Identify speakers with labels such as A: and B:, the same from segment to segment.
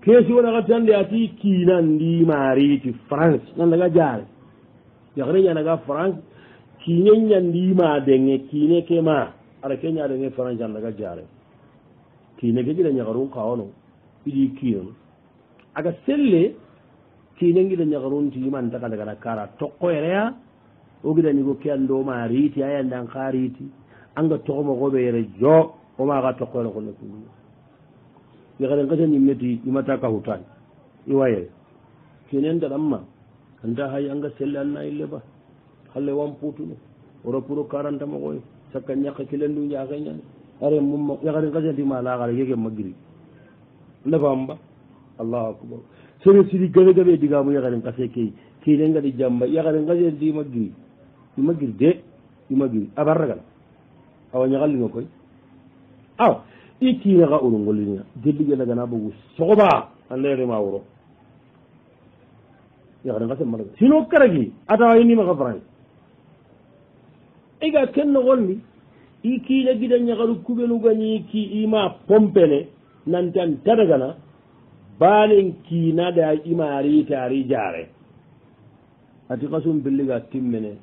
A: keesi wona xatande ati kiinandi maariti France nan daga jaare yaxre ñanaga France kiine ñandima denge kiine ke ma ara ke ñadenge France an daga jaare kiine ke gida ñaxarun xawono iɗi kiinon aga selle kiine ngida ñaxarun tiiman taka dagana kara toqoyereya o gida nigo ke ando ma riiti a yandan xa riiti anga toxomoxoɓe yere jo o maxa toqoyere xone kunu yaxaren xese nimmeti imata ka hutan iwayere kinen daɗanma anta hay anga selle anna ille ba halle wan putuno oro pour 40 moxoy sakka ñaqa kilendu njaxeñani are mum yaxaren xesentima laxara yege magiri ndefamba allahu akbar sere sidi gabe gabe digamu yaxaren xase key kine ngadi jamba yaxaren xesenti imagiri de imagiri abar ragal awa ñaxallinga koy aw i kiine xa unu ngollinia jellige lagana bogu soxoba a leerema wuro yaxaren xa semma laga sino karagi atawa inimaxa France ega ken noxolni i kiine gida ñaxaru kuɓenu gañi ki ima pompene nantan tadagana balen kiina da imari tari jare ati xasum billiga timmene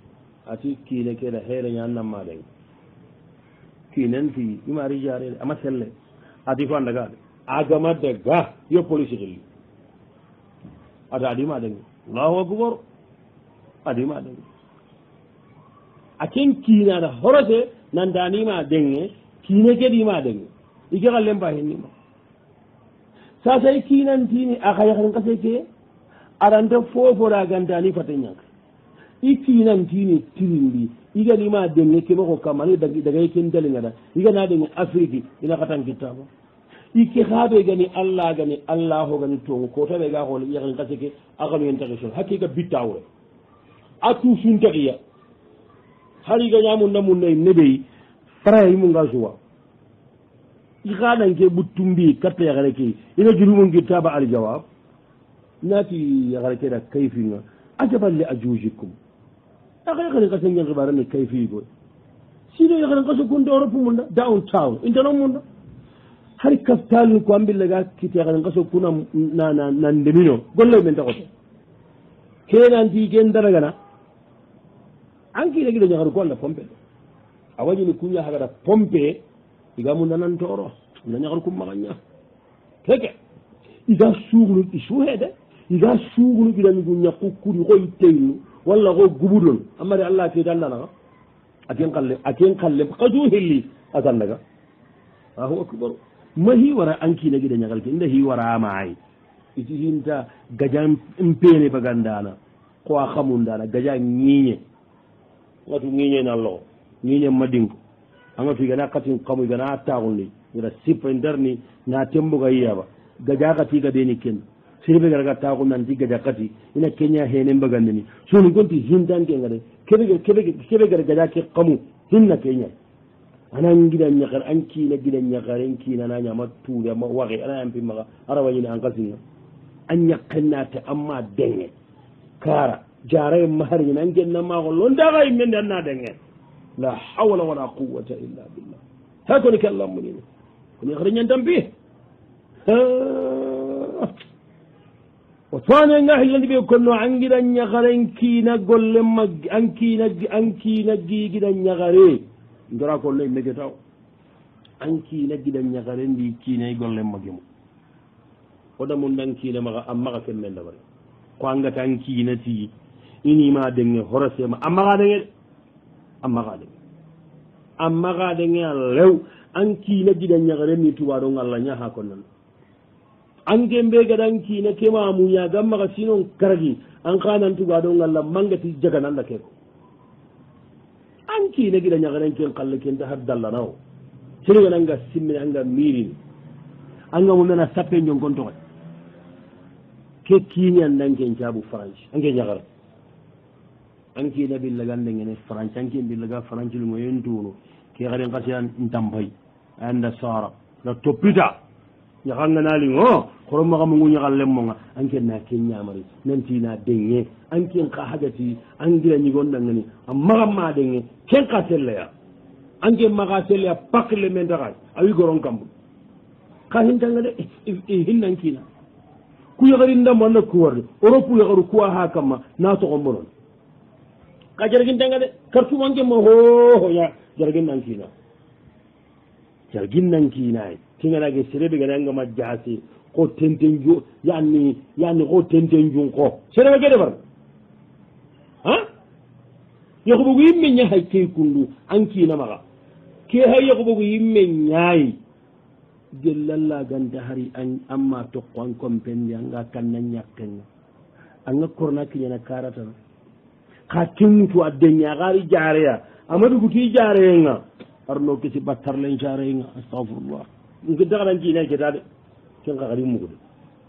A: ati kiine kene xeere ñannamma deng kiinen ti imari jare ama selle ati ko andaga agama daga yo police xilli ada adima deng allahu akbar adima deng aken kiina da horote nandanima denge kiine ke dima denge ike xallen ba hennima sasay kiinantini axa yaxren kase ke aranta fofoda gantani fate ñank i kiinantini tirindi iganima denge keɓoko kamani dagay ken dalingada igana denge afrique ina xatan kittaba ikke xaɓe gani allah gani allaho gani tongu kotaɓe ga xoole yaxren kase ke a xanuyen taxi sol hakkika bittawure a tusuntaxiya har igañamunna munnayi neɓeyi farayimunga suwa i xaɗanke ɓuttumbi katta yaxare ke ina jurumungittaba aljawab nati yaxare ke da kayfinga a jaballe a juujikum axa yaxaren xa sengen xibarane kayfiigoy sino yaxaren xa sokunte europe munda down town intano munda har kaftalin ko ambillaga kite yaxaren xa sokuna na ndemino gollew men taxote kenanti ken daragana an kiine gida ñaxaru ko alla pompe a wañini kuña xagata pompe igamu nanan toro na ñaxar kum maxaña keke iga suugnu i suuxede iga suugnu ɓiɗanigu ñaqu kuri xoy teynu walla xo gubudon amari allah ketannanaxa aken qalle xaju xilli a sandaga ahu akbar ma xiwara an kiina gida ñaxal ke inda xiwara maay iti xinta gaja mpene bagandana xo a xamundana gaja ñiñe ngatu ñiñe na loxo ñiñe madinko angatu igana katin kamu igana taxundi ira sippa ndarni na tembuga yiyaba gaja kati ga deni ken sirbe garaga taxu nanti gaja kati ina kenya hene mbagandini soni gonti hindanke ngade kebe gara gaja ke kamu hinna kenya anan gida ñakar an kiina gida ñakar en kiina na ñama tuude ma waxe ana yampi maxa ara wañini an kasinga an ñakkennate amma denge kara jaraye maharñin an genna maxo londaxa yimmende anna denge la hawla wala quwata illa billah ha koni ke allahmunini koni xare ñantampi o toanenga xillandi ɓe konno an gida ñaxaren kiina golle ma an kiina gigida ñaxare ndora kollo mege taw an kiina gida ñaxare ndi kiinay golle magemo oda mun dan kiina maxa a maxa ken men dabare ko angata an kiina ti inima denge horosema a maxa denge de a maxa denge a lew an kiina gida ñaxare ni tubaɗo ngalla ñaha ko nan an ke mbegada an kiina kema muñaga maxa sinon karagi an xanan tubaɗo ngalla mangati jagananda ke ko an kiina gida ñaxaren ken qalle kenta har dallanao senigan anga simmine anga mirini anga mumena sappe ñongontoxe ke kiini andan ken caabu france anke ñaxara an kiina billagandengene france an ken billaga france lungo yen tuunu ke xaren xasiya ntampay anda sara na toppita ñaxanganaalingo xoro maxamungu ñaxal lemmonga an ken na ken ñamari nantina denge an ken xa xagati an gila ñigondangani a maxamma denge ken xa selleya an ken maxa selleya pakle men taxay a wi goron kambu xa hintanga de hinnan kiina ku yagarinda manna kuwarde europe yagaru kuwa ha kamma na to gombonon ka jargin tanga de kartu manke mo ho ya jargin nan kina jargin nan kina kingana ge serebe ga nga ma jasi ko tentenjo yani ko tentenjo ko serebe ge de bar ha yakubu yimme nya hay kay kundu an kina maga ke hay yakubu yimme nyaay jellalla ganda hari an amma to kon kompendi anga kanna nyakken anga korna kinyana karata ka tintu addenya gari jareya amadu guti jareya arno kisi battar len jareya astaghfirullah ngi dagalan jina ke dade ken gari mu gudu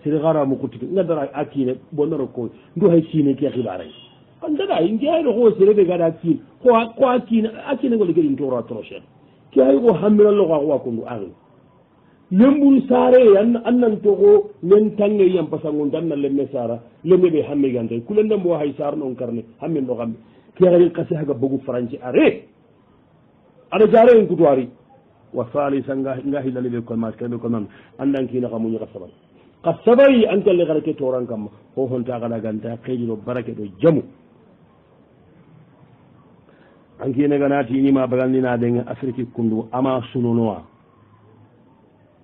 A: sire gara mu kuti ngadara akine bonoro ko ndo hay sine ke xibare kan daga ingi ay ro sire be gada ki ko akine ngol ke into ro trochen ki ay go hamira lo ko ko ndu ari lemburu sare annan togo len tange yam pasangon danna lemme sara lemme be hamme gande kulenda mo hay sar non karne hamme no gambe ke gari kasi haga bogu franci are ada jare en kutwari wa salisa ngahi lalibe ko ma kebe ko non andan kina kamunya kasabari antal le garake toran kam ho honta gala ganta khejiro barake do jamu anki ne ganati ni ma bagandi na de afriki kundu ama sunonoa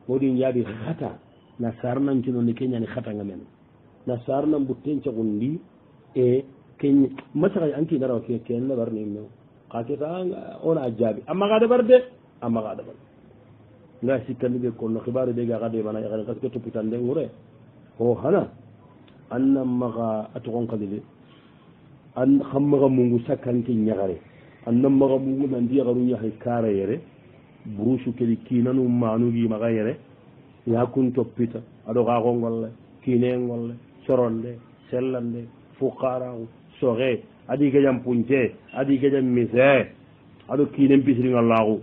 A: modi nyaadi khata na sarnan ci non kenya ni khata ngamen na sarnan butten ci gundi e kenya masaka anki daraw ke ken la barni no khaketa ona ajabi amma ga de barde amma ga de barde nga sikkandi ɓe konno xibaru ɓe ga xade mana yaxane parce que topitan de ngure o xana anna maxa a toxon xadide an xam maxa mungu sakkanke ñaxare anna maxa mungu nandi yaxaru ñaxe kara yere brouche kedi kinanu manugi maxa yere yakun toppita aɗo xaxo ngolle kine ngolle soronde sellande fuqaraxu soxe adi geƴam punce adi geƴam mise aɗo kinen pisringa laxu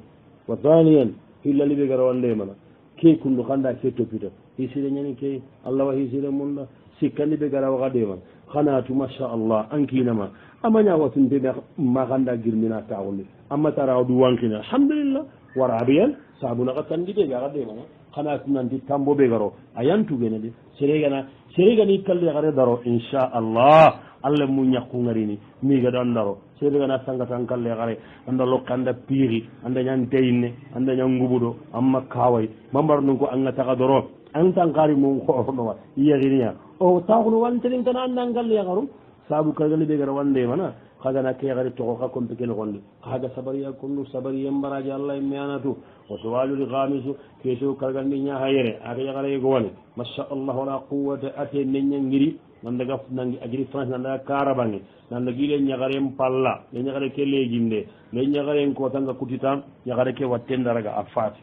A: wa thaniyan hilla liɓe gara wande mana ke kundu xanda ke toppita hisire ñani ke allah wa hisire munda sikkandi ɓe gara waxa ɗeman xanatu machallah an kinama amaña watunte ma xanda girmina taxundi amma tara du wankina alhamdulillah warabiyan sabunaxa tandi ɓe gaxa ɗemana xanatu nanti tambo ɓe garo a yantugene de seregani kalle xare daro inchallah allah mu ñakkungarini miga ɗo andaro seedegana sangatan kalle xare anda lokke anda piiri anda ñan teyinne anda ñan nguɓuɗo amma kaway mambar nun ko anga taxa doro an tan xari mum xoonowa yaxiniya o taxunu wantenin tana andan kalle yaxarum saabu kagale ɓe gara wande mana xagana ke xari toxo xa compe ke noxondi xaga sabariya konnu sabariye mbaraje allah me anatu o sowaluri xamisu keso kargandi ñaxa yere aka yaxara yegowane masha allah wala quwata ate neña ngiri nandaga nangi agiri france nandaga karabange nandagi le ñagaren palla le ñagare ke leginde le ñagaren kotanga kutitan ñagare ke wattendaraga a faati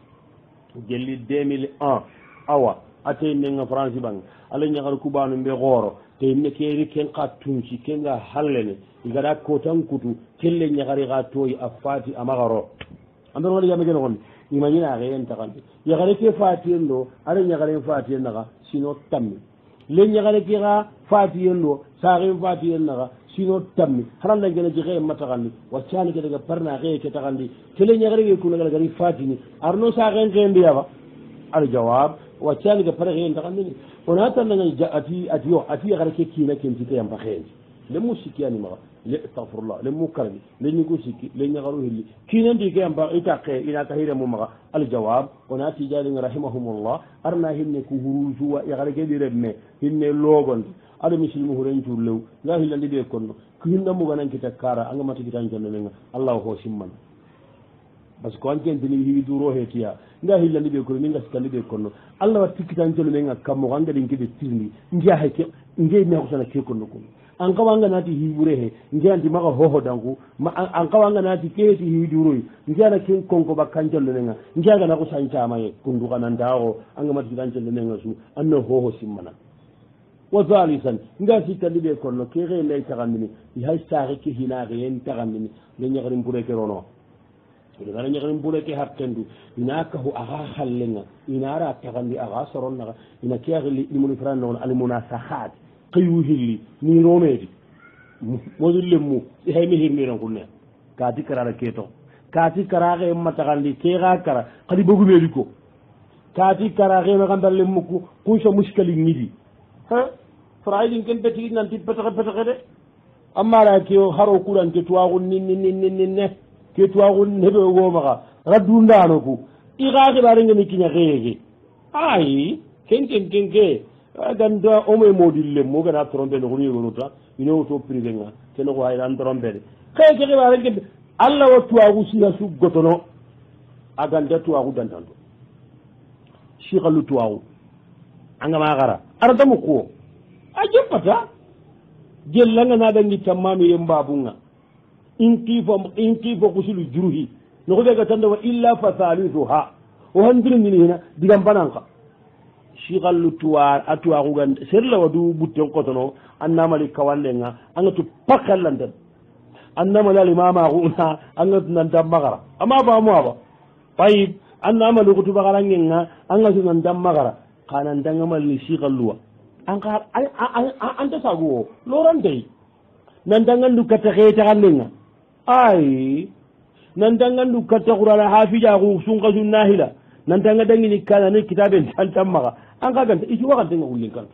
A: gelli 2001 awa ate nenga france bange ala ñagare kubanu mbe xooro te ne keri ken ka tunci kenga hallene igada kotan kutu kelle ñagare xa toyi a faati amaxaro andon waɗi yame kene xonni imañina xeen taxandi yaxare ke faatiyen ɗo aɗa ñagaren faatiyen naxa sino tammi le ñagare ke xa fatiyen ɗo saxen fatiyen naxa sino tammi harandangene ji xeye ma taxandi waccani ke daga parna xeye ke taxandi kele ñagare ke kunagala gari fatini arno saxen xeen mbiyafa al jawab waccani ke pare xeyen taxandini ona tannanga ati yaxare ke kiina kentite yampa xeenti lemu sikkiyani maxa le astahfirullah le mu karani le ñigu sikki le ñagaru hilli kinandi ke yampa itaqe ina tahiremu maxa al jawab ona tijaninga rahimahumullah arna hinne ku hurusuwa yaxare ke ɗiren me hinne logondi aɗa misilmu huren curlew nga hillandi ɓe konno ko hinna muganankita kara anga mata kitan connomenga allah ho simmana par ce que ankentini hiwi duro he tiya nga hillandi ɓe konno min gasikandi ɓe konno allah wat tikkitan connomenga kammo anga ɗin keɓe tirni ngiyahe nge mi hakusana ke konno konno an kawanga naati hiwure he ngeyanti maga hohodanku an kawanga naati keeti hiwi duroy ngeyana ken konko ɓa kancollomenga ngeyagana ko sancamaye kundukananta o anga mata kitan connomenga su anno hoho simmana wa thalisan nga sikkandi ɓe konno ke xe lay taxandini hay saxe ke hinaxe yen taxandini le ñaxarin pure ke rono legana ñaxarin pure ke xartendu ina kahu axa xallenga inara taxandi axa soron naxa ina ke axili limoni fran noxon alimuna saxaat xeyu xilli ni romeedi modu lemmu hay me xirmiran ku ne kati karara ke tox kati karaxe ma taxandi ke xa kara xadi bogumeedi ko kati karaxe maxandar lemmuku kunsa muskali ñidi faraidin ken beti nanti petake de amara ke haro kuran ke tuwagu ninne ke tuwagu nebe go maka radundano ku iga ke bare ngani kinya kege ai ken ganda o me modille mo gana trompe no ni gonuta ino to privé nga ken ko ay ran trompe ke bare ke alla wa tuwagu siya su gotono aganda tuwagu dantanto shikalu tuwagu anga magara arata mu ko ajopata jellanga na dangi tamami yembabunga intifo kusulu juruhi no ko daga tanda wa illa fasalisuha o handiri min hina digam bananka shikalu tuwa atwa ko ganda serla wadu butten kotono annama li kawandenga anga tu pakalanda annama la limama guna anga nan damagara amma ba mu aba tayib annama lu kutu bagarangenga anga su nan damagara kanan dangama li shikaluwa anka anta sago lorante nan dangandu kata kheta kanenga ai nan dangandu kata qur'ana hafija ko sunqa sunnahila nan danga dangini kana ne kitaben tantamma anka ganta iki wakante ngulin kan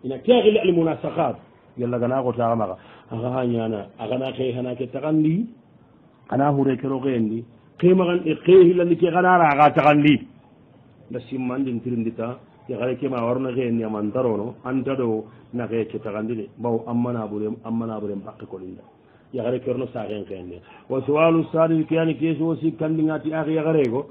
A: ina ta'il al munasaqat yalla gana ko ta maka aga hanyana aga na kay hana ke takandi ana hure kero gendi kemagan e khehila ni ke ganara aga takandi da simmandin tirindita ya gare ke ma warna ke ni amantarono antado na ke takandi de baw amana bure bakke ko linda ya gare kerno sagen kenne wa suwalu sadi kiyani keso si kandingati akhi ya gare ko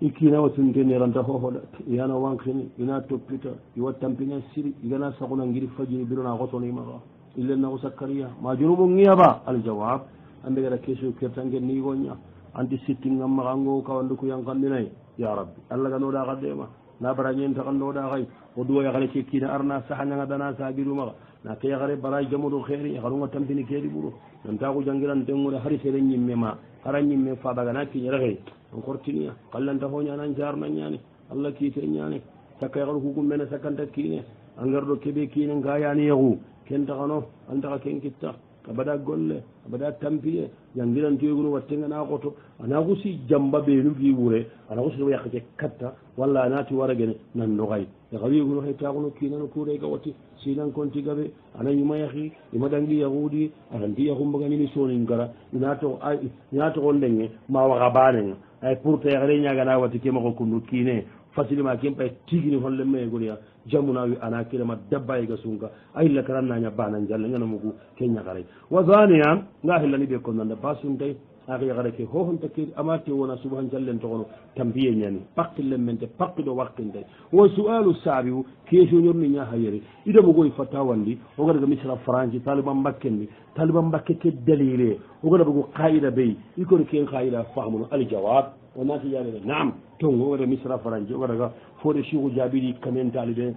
A: ikina watun tene ranta hohoda yana wankini ina toppita iwa tampina siri igana sakuna ngiri fajiri birona gotoni maga illenna ko sakkariya ma junubu ngiyaba al jawab ande gara keso kertange ni gonya anti sitting amma ango kawandu ko yankandinay ya rabbi allah gano da gadema na baranyen ta kando da gai odu ya gare ke kina arna sahanya ngadana sabiru maga na ke ya gare baray jamudu khairi ya garunga tampini kedi buru nan ta ko jangiran tengude hari sere nyimme ma haranyi me fa daga na ki nyare on kortinia kallanta ho nyana jar na nyani allah ki te nyani sakay garu hukum mena sakanta kine angardo kebe kine ngayani yahu ken tagano anta ken kitta abada golle abada tampiye yangiran tuyugunu wattenga na goto ana gusi jamba be nu fi wure ana gusi do yakke katta walla anati waragene nan no gay ya gawi gunu hayta gunu kina no kure ga wati sinan konti gabe ana yuma yahi ima dangi yahudi anandi yahum bagani ni soni ngara inato ay inato gondenge ma waga banenga ay pour te yare nyaga na wati kema ko kunu kine facilement kempa tigini holle me goriya jamuna wi ana kilama dabba e gasunga ay la karanna nya bana jalle ngana mugu kenya gare wa zaniya nga hillani be ko nanda basun tay akhi gare ke ho hon takir amati wona subhan jallen to gono tambiye nyani pakille mente pakdo waqtinde wa su'alu sabiu kesho nyorni nya hayere ida mo goy fatawandi o gada ga misra franci taliban bakkendi taliban bakke ke dalile o gada bugo qaida bey iko ken qaida fahmu al jawab وناتي يعني نعم تون هو مصر فرنسا ورغا فودي شيخو جابيري كمن طالبين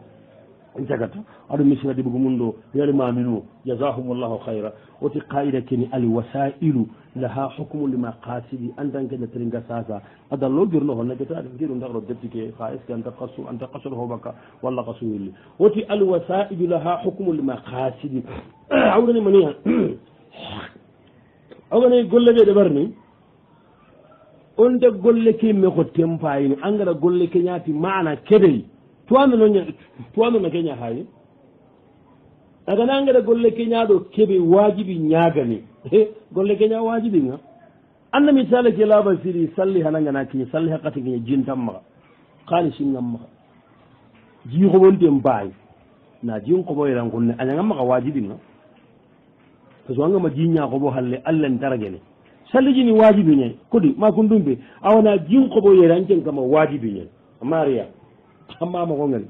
A: انتكت ادو مصر دي بغموندو يالي ما منو جزاهم الله خيرا وتي قاعده كني الوسائل لها حكم لمقاصد ان دانك ترينغا ساسا هذا لو جيرنو هون نكتا غيرو ندارو دبتيكي فايس كان تقصو انت قصو هو بكا والله قصو لي وتي الوسائل لها حكم لمقاصد عودني منيا اوغني غولبه دبرني on de golle ke me ko tempayini angara golle ke nyati maana kedey tuwano na kenya hayi daga nangara golle ke nyaado kebe wajibi nyaagani golle ke nya wajibi nga anna misala ke laba siri salli hananga na kinyi salli hakati kinyi jintam ma khali singam ma ji ko wonde mbay na jin ko boy ran kunne anya ngam ma wajibi nga to so ngam ji nya ko bo halle allan daragene salliji wajibi ne kodi ma kun dumbe awana jin ko bo yeranken kama wajibi ne mariya amma ma gongal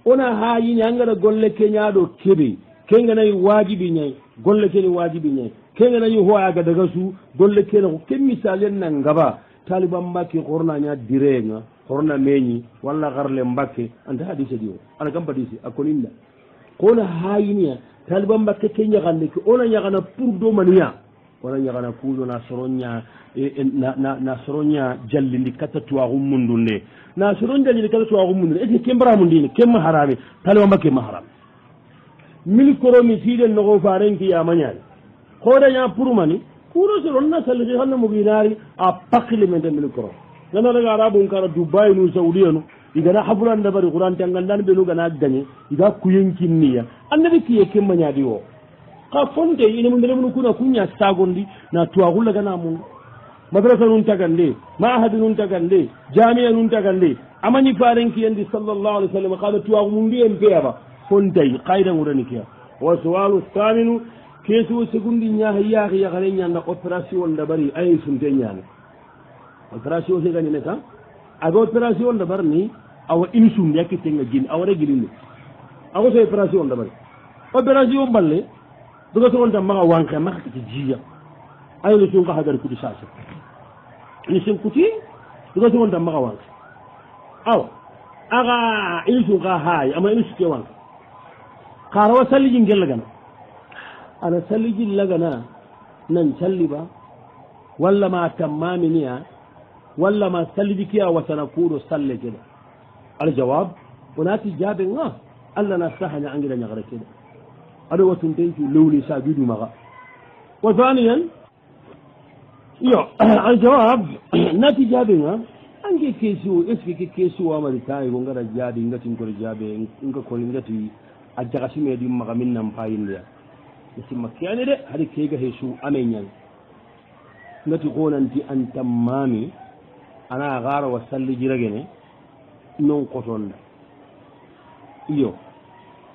A: ona hayi ni angara golle kenyaado kebe kenga nay wajibi ne golle keni wajibi ne kenga nay ho aga daga su golle kena ko kem misalen nan ngaba taliban mbake qorna nya direnga qorna meñi walla garle mbake anda hadise dio ana kam badisi akoninda kona hayi ni taliban mbake kenya gande ko ona nya kana pour do maniya wala nyagana kuulo na soronya na soronya jallindi katatuwa gummundunde na soron jallindi katatuwa gummundunde e kembra mundine kemma harami talwa mbake maharam mil koromi siden no farenki ya manyal khoda nya purmani kuro soron na salli hanna muginari a pakle men mil korom nana daga arabun kara dubai nu saudiya no igana haburan da bari Qur'an tangandan be luga na ganye iga kuyenkin niya annabi kiye kemmanya diwo ka fonde ina mun dele mun kuna kunya sagondi na tuwagulla gana mun madrasa nun tagande ma'had nun tagande jami'a nun tagande amani faren kiyendi sallallahu alaihi wasallam qala tuwagu mun biyen beaba fonde qaidan urani kiya wa su'alu thaminu kesu segundi nya hayya ya gare nya na operation da bari ay sunte nya operation se gani ne ka aga operation da bar ni awa insum yakite nga jin awara gilini awa so operation da bari operation balle duga to wonta ma wanka ma ka jiya ay lu sun ka hadar ku sasa ni sun kuti duga to wonta ma wanka aw aga insum ka hay ama insum ke wanka karawa salli ngel gana ana salli lagana nan salli ba walla ma tamaminiya walla ma salli kiya wa sanakuru salle kida aljawab hunati jabe nga alla na sahanya angila nyagara kida ado watun tenju lawli sajudu maga wa thaniyan yo aljawab nati jabe nga ange kesu esfike kesu wa mari tay go ngara jadi ngati ngor jabe nga ko ngati ajaga sime di maga minnam payinde isi makkiyani de hadi kega hesu amenyan ngati gonanti antamami ana gara wa salli jiragene non qotonda iyo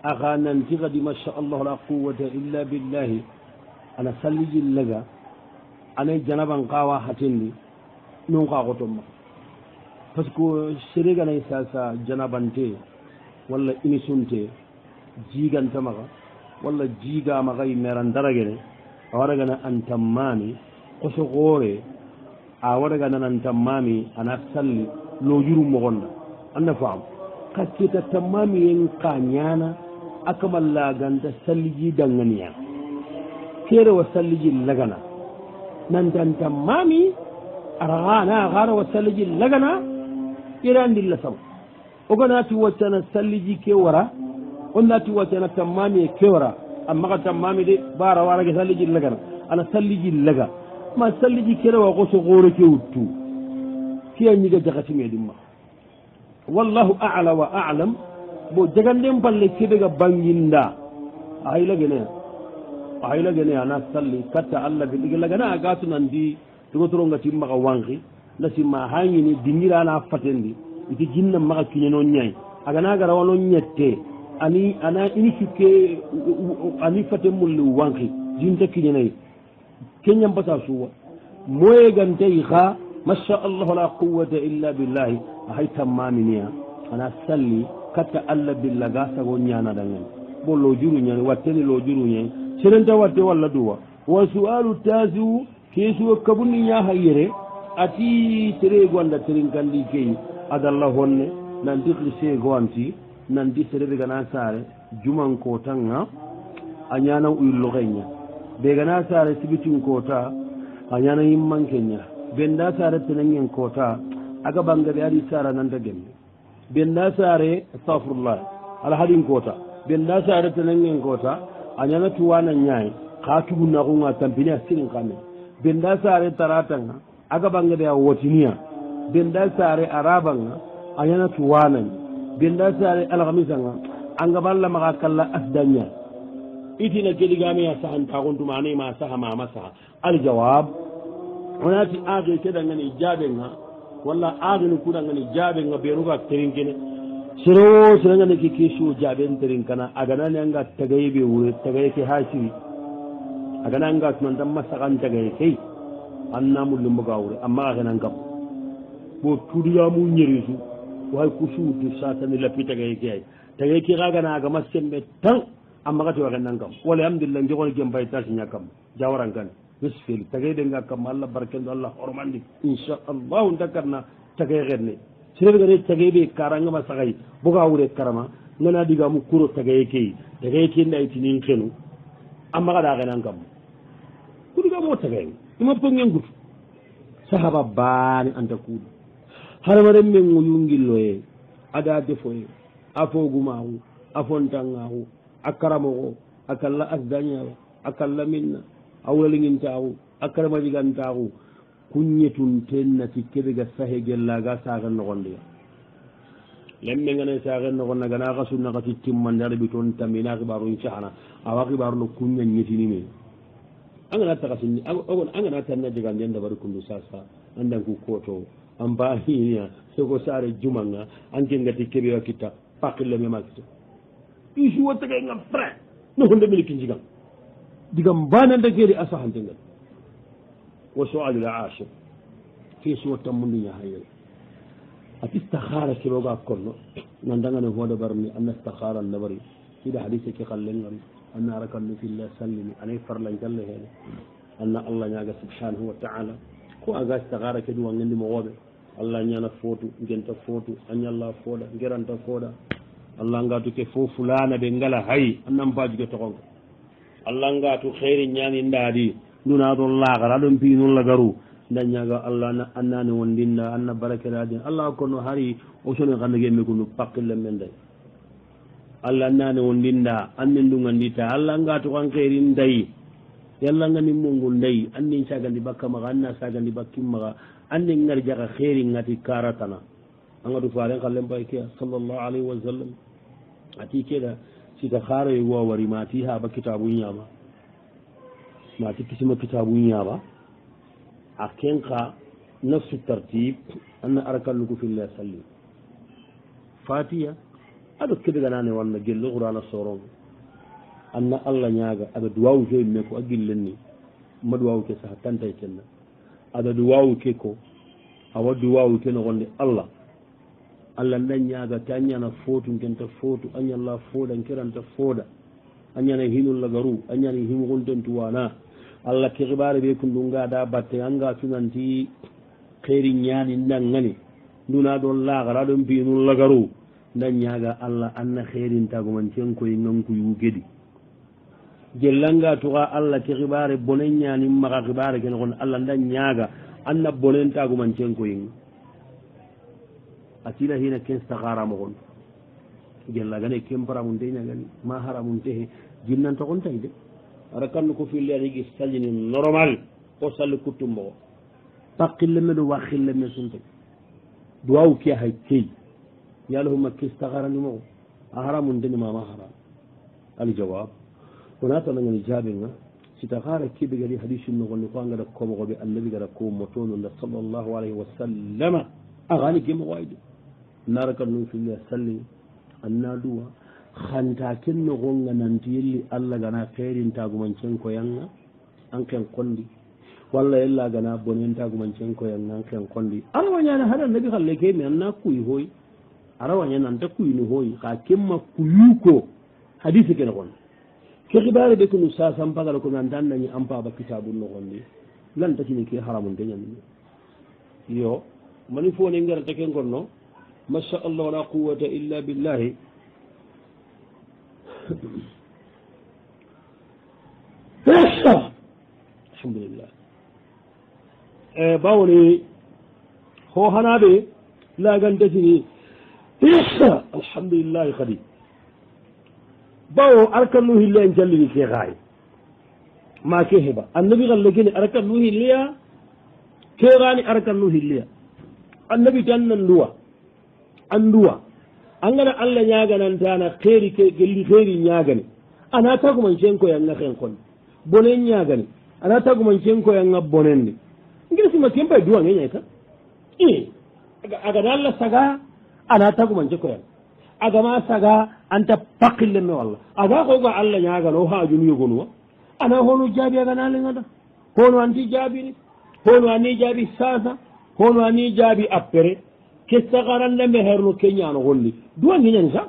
A: aga nanti gadi masha Allah la quwwata illa billah ana salli jillaga ana janaban qawa hatindi non ka qotomma parce que serega nay sasa janabante walla inisunte jiganta maga walla jiga magay meran daragene awaragana antamami qoso gore awaragana antamami ana salli lo juru mo gonda anna faam kaccita tamami en kanyana akamalla ganda salliji danganiya kere wa salliji lagana nan dan tamami aragana gara wa salliji lagana irandi lasam oganati wacana salliji ke wara onnati wacana tamami ke wara amma ka tamami de bara wara ke salliji lagana ana salliji laga ma salliji kere wa goso gore ke wuttu kiya nyiga jakati medimma wallahu a'la wa a'lam bo jagandem balle kebe ga banginda ayla gene ana salli katta alla bi diga lagana agatu nandi to toronga timma ka wangi nasima hangi ni dingira na fatendi iti jinna maka kinyeno nyai agana gara wono nyette ani ana inisuke ani fatemul wangi jinta kinyenai kenyam basa suwa moye gantay kha masha Allah la quwwata illa billah hay tamaminiya ana salli katta alla billaga sago nyana dangen bo lo juru nyani watteni lo juru nyen serenta watte walla duwa wa su'alu tazu kesu kabuni nya hayere ati tere gonda terin kandi kei adalla honne nan dikli se gonti nan di tere be gana sare juman ko tanga anyana uyullo ganya be gana sare sibitin kota anyana yimman kenya benda sare tenangen kota aga bangabe ari sara nan da gembe benda sare astaghfirullah ala hadin kota benda sare tenangen kota anyana tuwana nyai khatubu na kunga tampini asirin kame benda sare taratanga aga bangabe wotiniya benda sare arabanga anyana tuwana benda sare alghamisanga anga balla maka kala asdanya itina kedigame ya sahan ta gontu mane ma saha ma masaha aljawab onati age keda ngani jabe nga walla age nu kuda ngani jabe nga beruga terinkene siro ngani ki kishu jabe terinkana agana nga tagaye be wure tagaye ke hasiri agana nga tunan dan masakan tagaye kai annamu lumbuga wure amma agana ngam bo tudiya mu nyerisu way kushu du satani la pitagaye kai tagaye ki gaga na ga masembe tan amma ga to agana ngam wala alhamdulillah ngol gembay tas nyakam jawaran kan bisfil tagay de nga kam Allah barkendo Allah hormandi insha Allah ndakarna tagay गर्ने sirbe gare tagay be karanga ma sagay buga wure karama nana diga mu kuro tagay ke ndai tinin kenu amma ga da ganan kam kudiga mo tagay ima pongen gut sahaba bani anta kudu har mare men nguyungilloye ada defoye afogumahu afontangahu akaramo akalla asdanya akalla minna awlalingin tawu akaramaji gan tawu kunyetun tenna tikkebe ga sahe gella ga saga no gonde lemme ngane sagen no gonna gana gasu na gati timman dar bi ton tamina kibaru inchana awa kibaru no kunya nyetini me angana ta gasin agon angana tan na diga ndenda bar kundu sasa andan ku koto amba hiya soko sare jumanga anke ngati kebe wakita pakille me makito isu wata ga ngam fra no honde miliki njigam digam bana ndageri asahan tengal wa su'al al-ashir fi suwata mundunya hayya atistakhara kiroga konno nandanga ne hodo barni anna istakhara an-nabari ida hadisi ki khallengal anna arakan fillah sallimi anay farlan jalle hele anna allah nyaga subhanahu wa ta'ala ko aga istakhara ke duwa ngandi mo wobe allah nyana fotu ngenta fotu anyalla foda ngeranta foda allah ngatu ke fo fulana be ngala hay annam baaju ke tokonko allah ngatu khairi nyani ndadi duna do lagara dum pinul lagaru ndanyaga allah na annani wondinda anna barakati allah kono hari o sono gande gemme kunu pakille men day allah annani wondinda annen du ngandita allah ngatu kan khairi ndai yalla ngani mungu ndai annin sagandi bakka maga anna sagandi bakkim maga annin ngar jaga khairi ngati karatana angadu faaren kallem bayke sallallahu alaihi wasallam ati keda sita khare wo wari mati ha ba kitabu nyama mati kisima kitabu nyama akenka nafsu tartib anna arkanuku fillah salli fatiha ado kede ganane wonna gello qur'ana soron anna allah nyaaga ada duwawu joy me ko agillenni madwawu ke sa tantay kenna ada duwawu ke ko awa duwawu ke no gonde allah allah ndan ñaaga te a ñana footu ngenta footu a ñalla fooda nkiranta fooda a ñana hinul lagaru a ñana himgontentu wana allah ke xibare ɓe kundu ngada batte anga tunanti xeeri ñaani ndangani nduna ɗon laxara ɗon mbinul lagaru ndan ñaaga allah anna xeerintagumancen koye ngankuyu gedi jellanga tuxa allah ke xibare bone ñaani maxa xibare kene xon allah ndan ñaaga anna bonentagumancen koyen atila hina ken stakhara mo gon gella gane kem paramun de nyagani ma haramun te jinnan to gon tayde arakan ko fi leeri gi saljini normal ko sal kutumbo taqil medo waxil me sunte duwaw ki hay kay yalahuma ki stakhara ni mo haramun de ma haram al jawab hunata ngani jabinga sitakhara ki be gali hadithu no gon ko ngada ko mo be annabi gara ko mo tono sallallahu alaihi wasallam agani gemo wayde naraka nun fillah salli anna duwa khanta ken no gonga nanti yelli allah gana khairin tagumancen ko yanga an ken kondi walla yalla gana bonen tagumancen ko yanga an ken kondi arawanya na hadan nabi khalle ke mi anna kuy hoy arawanya nan ta kuy no hoy ka kemma kuyuko hadisi ken gon ke khibare be kunu sa sam pagal ko nan dan nani ampa ba kitabun no gondi lan takini ke haramun de nyami yo mani fo ne ngara taken gonno ما شاء الله ولا قوة إلا بالله الحمد لله باوني هو هنابي لا قندتني الحمد لله خدي باو أركنوه اللي انجلني كي غاي ما كهبا النبي قال لكني أركنوه اللي كي غاني أركنوه اللي النبي جنن لوا anduwa an gana allah ñaganantana xeeri ke gelli xeeri ñagani ana taguman cenkoyanga xen kon bonen ñagani ana taguman cenkoyanga bonenni ngir sima ken pay duwange ñayta agada allah saga ana taguman cenkoyanga agama saga anta paqillemme walla aga koga allah ñagano hajunu yogonuwa ana honu jaabi aganalengada hono anti jaabini hono ani jaabi sasa hono ani jaabi appere kestagaranle me herno keñano golli duwa ngeñani sa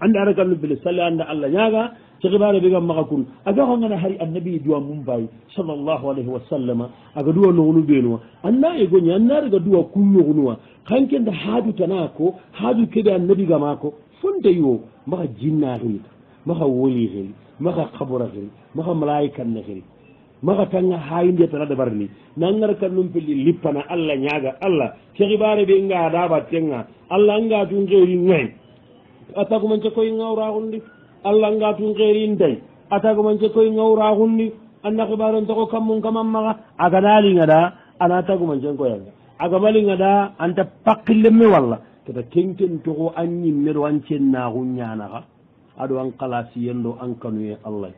A: ande ara gallu bile salli anda allah ñaaga ci xibare bi gam maxa kun aga xo ngana hari annabi duwa mum bay sallallahu alayhi wa sallama aga duwa noxunu ɓeenuwa anna yegoñi anna rega duwa kun noxunuwa xankende haaju tana ko haaju keɓe annabi gama ko fonte yo maxa jinna xiri maxa woli xiri maxa xabora xiri maxa malayikanne xiri maxa tanga hayinde tana dabarni nangara kan num pelli lippana allah ñaaga allah ke xibare ɓe ngaada battenga allah ngatun xeeri ngay atagumance koy ngawraxundi allah ngatun xeeri nday atagumance koy ngawraxundi anna xibaren toxo kammum kamam maxa agana linga da ana tagumancen koyanga agama linga da anta paqillemme walla kata kenken togo an ñimmeɗo an cennaxu ñanaxa aɗo an kalasiyendo an kanuye allah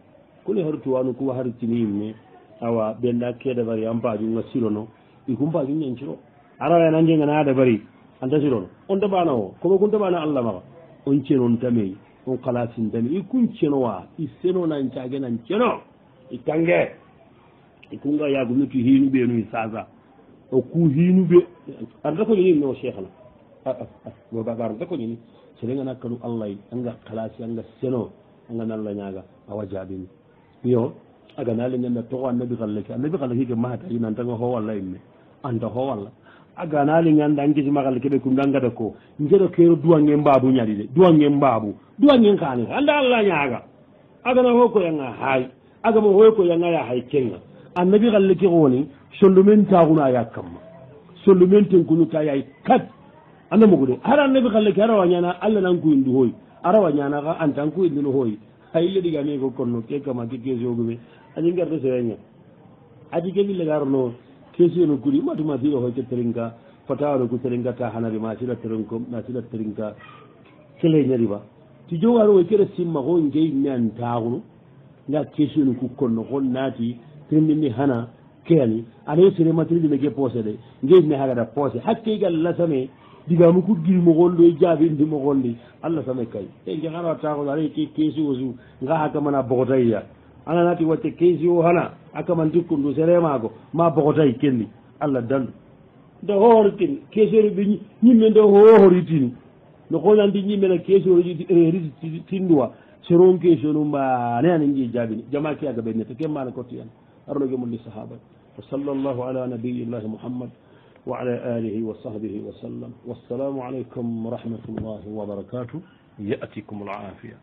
A: kuni hartuwanu kuwa hartini yimme awa ɓenda kedabari an pajunga silono ikum paju ñanciro arawa nan jengana adabari anta silono on taɓana o koɓe kun taɓana allah maxa on cenon tameyi on kalasin tame i kun cenowa i seno nan cage nan ceno i kange i kunga yagumetu hinu ɓenu i sasa o ku hinu ɓe arta ko ñini no cheikh la bobabar arta ko ñini serengana kadu allah anga kalasi anga seno anga nalla ñaga awa jaɓini yo aga nale ñanda toxo annabi xalla ke mahata yi nantanga ho walla imme anta ho walla aga nali nganda angisi maxalle keɓe kum dangada ko ngeɗo kero duwange mbabu ñaɗi de duwange mbabu duwangen xani anda allah ñaga agana ho koyanga hay agama hoy ko yanga ya hay kenga annabi xalle ke xoni sondumen taxuna ya kamma sondumen tenkunu ka yay kat anda mogude har annabi xalle ke arawa ñana allah nan kuyindu hoy arawa ñana xa antan kuyindino hoy hay leɗigame ko konno ke kama ke kesiogume añi ngarte sereña aji ke ɓillegarono kesiono kuri matuma siɗo hoy ke terinka fatawano ku terinka ta hanari ma siɗa terenko ma siɗa terinka keleñari ba ti jowaro woy keɗa simma ko ngey me an taxunu nga kesiono ku konno hon naati terndini hana keani anayo sere matriɗine ke poosé de ngey me hagada poosé hakkeygal lasame digamu ku giri mogon ɗo e jaabindi mogon ndi allah same kay e nge hana taxuno aɗa ke kesio su nga hakamana bogotayya ana naati wacce kesio hana akaman dikkundu seremako ma bogotay kenni allah dandu nde hohoritini kesio ɓe ñimme nde hohoritini no honandi ñimmena kesio riti tinduwa seron kesio nu mbane ane jii jaabini jama ke aga ɓennete ke mana kotti en arnoge mon ni sahaba wa sallallahu ala nabiyillahi muhammad wa ala alihi wa sahbihi wa sallam wassalamu aleykum wa rahmatullahi wa barakatuh yatikum al afia